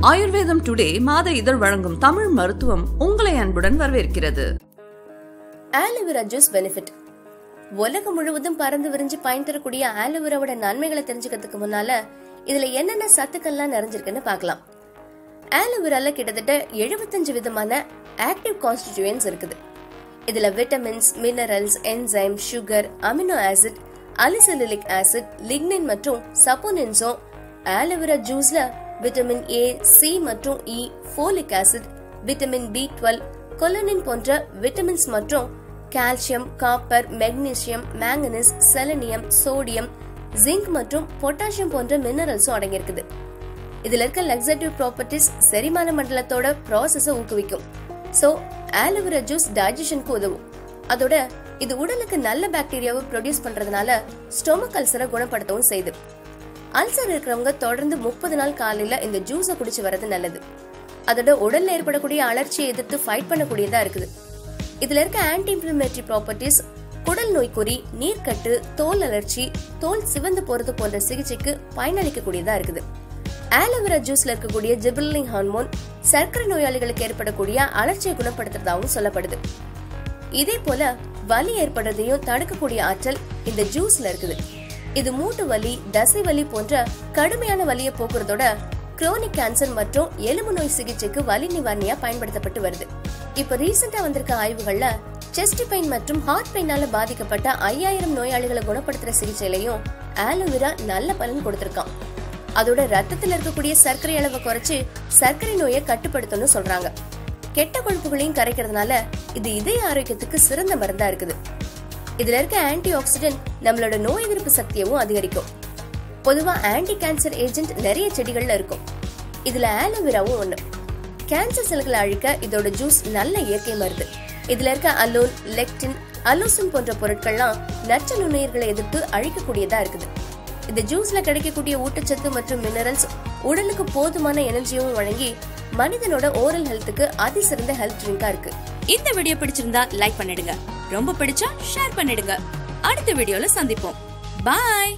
ஆயுர்வேதம் டுடே மாத இதழ் வழங்கும் தமிழ் மருத்துவம் உங்களை அன்புடன் வரவேற்கிறது. Aloe vera juice benefit. உலகம் முழுவதும் பறந்து விரிஞ்சு பயன் தரக்கூடிய ஆலோவேராவோட நன்மைகளை தெரிஞ்சுக்கிறதுக்கு முன்னால இதுல என்னென்ன சத்துக்கள்லாம் நிறைஞ்சிருக்குன்னு பார்க்கலாம். ஆலோவேரால கிட்டத்தட்ட 75 விதமான ஆக்டிவ் கான்ஸ்டிடியூயன்ட்ஸ் இருக்குது. இதுல vitamins, minerals, enzyme, sugar, amino acid, அலிசலிலிக் ஆசிட், லிக்னின் மற்றும் சப்போனின்ஸும் ஆலோவேரா ஜூஸ்ல விட்டமின் ஏ, சி மற்றும் E, folic acid, vitamin B12, கொலனின் போன்ற விட்டமின்ஸ் மற்றும் calcium, copper, magnesium, manganese, selenium, sodium, zinc மற்றும் பொட்டாசியம் போன்ற மினரல்ஸும் அடங்கியிருக்குது. இதுல இருக்க லக்ஸேட்டிவ் ப்ராப்பர்ட்டிஸ் செரிமான மண்டலத்தோட ப்ராசஸ ஊக்குவிக்கும். சோ ஆலோவேரா ஜூஸ் டைஜஷனுக்கு உதவும். அதோட இது உடலுக்கு நல்ல பாக்டீரியாவை ப்ரொடியூஸ் பண்றதுனால ஸ்டொமக் அல்சரை குணப்படுத்தவும் செய்யுது. அல்சர் இருக்கிறவங்க தொடர்ந்து 30 நாள் காலையில இந்த ஜூஸை குடிச்சு வர்றது நல்லது. அதோட உடல்ல ஏற்படக்கூடிய அலர்ச்சியை எதிர்த்து ஃபைட் பண்ணக்கூடியதா இருக்குது. இதுல இருக்க ஆன்டி இன்ஃப்ளமேட்டரி ப்ராப்பர்ட்டிஸ் குடல் நோய்க்குறி, நீர்க்கட்டு, தோல் அலர்ச்சி, தோல் சிவந்து போறது போன்ற சிகிச்சைக்கு பயனளிக்கக்கூடியதா இருக்குது. ஆலோவேரா ஜூஸ்ல இருக்கக்கூடிய ஜிபெர்லின் ஹார்மோன் சர்க்கரை நோயாளிகளுக்கு ஏற்படக்கூடிய அலர்ச்சியை குணப்படுத்துறதாகவும் சொல்லப்படுது. இதே போல வலி ஏற்படுறதையும் தடுக்கக்கூடிய ஆற்றல் இந்த ஜூஸ்ல இருக்குது. இது மூட்டு வலி, தசை வலி போன்ற கடுமையான வலியை போக்குறதோட குரோனிக் கேன்சர் மற்றும் எலும்பு நோய் சிகிச்சைக்கு வலி நிவாரணியா பயன்படுத்தப்பட்டு வருது. இப்ப ரீசெண்டா வந்திருக்க ஆய்வுகள்ல செஸ்ட் பெயின் மற்றும் ஹார்ட் பெயினால பாதிக்கப்பட்ட 5000 நோயாளிகளை குணப்படுத்துற சிகிச்சையிலையும் ஆலோவேரா நல்ல பலன் கொடுத்திருக்கான். அதோட ரத்தத்துல இருக்கக்கூடிய சர்க்கரை அளவை குறைச்சு சர்க்கரை நோயை கட்டுப்படுத்தணும்னு சொல்றாங்க. கெட்ட கொழுப்புகளையும் கரைக்கிறதுனால இது இதய ஆரோக்கியத்துக்கு சிறந்த மருந்தா இருக்குது. இதுல இருக்க ஆன்டி ஆக்சிடென்ட் நம்மளோட நோய் எதிர்ப்பு சக்தியவும் அதிகரிக்கும். பொதுவா ஆன்டி கேன்சர் ஏஜென்ட் நிறைய செடிகள்ல இருக்கும். இதுல ஆலோவேராவும் ஒண்ணு. கேன்சர் செல்களை அழிக்க இதோட ஜூஸ் நல்ல இயற்கை மருந்து. இதுல இருக்க அலோன், லெக்டின், அலோசின் போன்ற பொருட்கள்லாம் நச்சு நுண்ணுயிர்களை எதிர்த்து அழிக்கக்கூடியதா இருக்குது. இந்த ஜூஸ்ல கிடைக்கக்கூடிய ஊட்டச்சத்து மற்றும் மினரல்ஸ் உடலுக்கு போதுமான எனர்ஜியும் வழங்கி மனிதனோட ஓரல் ஹெல்த்துக்கு அதிசிறந்த ஹெல்த் ட்ரிங்கா இருக்கு. இந்த வீடியோ பிடிச்சிருந்தா லைக் பண்ணிடுங்க. ரொம்ப பிடிச்சா ஷேர் பண்ணிடுங்க. அடுத்த வீடியோல சந்திப்போம். பாய்.